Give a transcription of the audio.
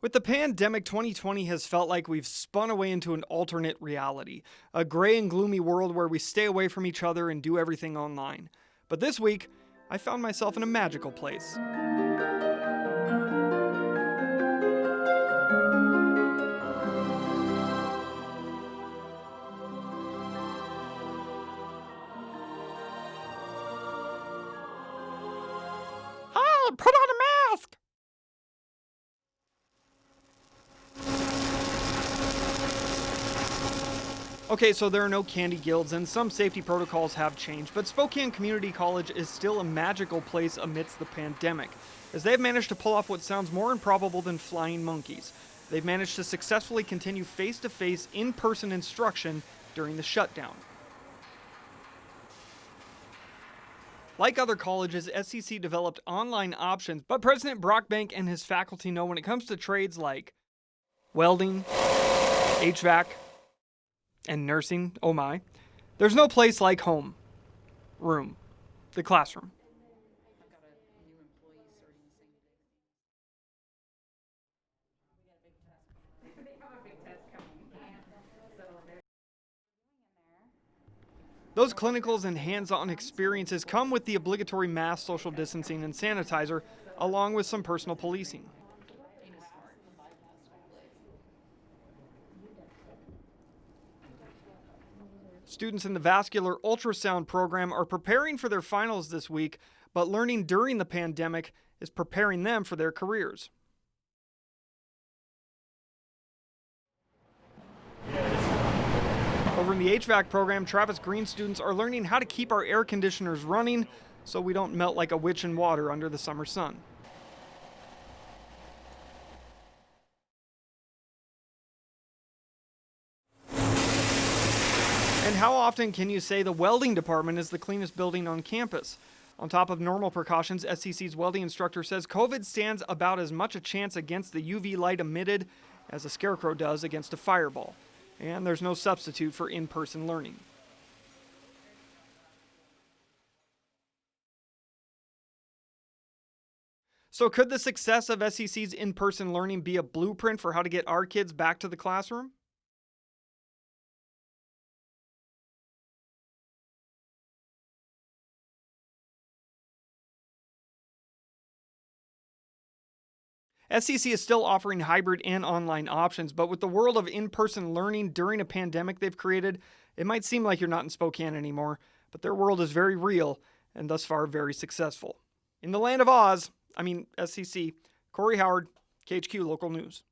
With the pandemic, 2020 has felt like we've spun away into an alternate reality, a gray and gloomy world where we stay away from each other and do everything online. But this week, I found myself in a magical place. Hey, put on a mask! Okay, so there are no candy guilds and some safety protocols have changed, but Spokane Community College is still a magical place amidst the pandemic, as they've managed to pull off what sounds more improbable than flying monkeys. They've managed to successfully continue face-to-face, in-person instruction during the shutdown. Like other colleges, SCC developed online options, but President Brockbank and his faculty know when it comes to trades like welding, HVAC, and nursing, oh my, there's no place like home, the classroom. Those clinicals and hands-on experiences come with the obligatory mask, social distancing, and sanitizer, along with some personal policing. Students in the vascular ultrasound program are preparing for their finals this week, but learning during the pandemic is preparing them for their careers. Over in the HVAC program, Travis Green students are learning how to keep our air conditioners running so we don't melt like a witch in water under the summer sun. And how often can you say the welding department is the cleanest building on campus? On top of normal precautions, SCC's welding instructor says COVID stands about as much a chance against the UV light emitted as a scarecrow does against a fireball. And there's no substitute for in-person learning. So could the success of SCC's in-person learning be a blueprint for how to get our kids back to the classroom? SCC is still offering hybrid and online options, but with the world of in-person learning during a pandemic they've created, it might seem like you're not in Spokane anymore, but their world is very real and thus far very successful. In the land of SCC, Cory Howard, KHQ Local News.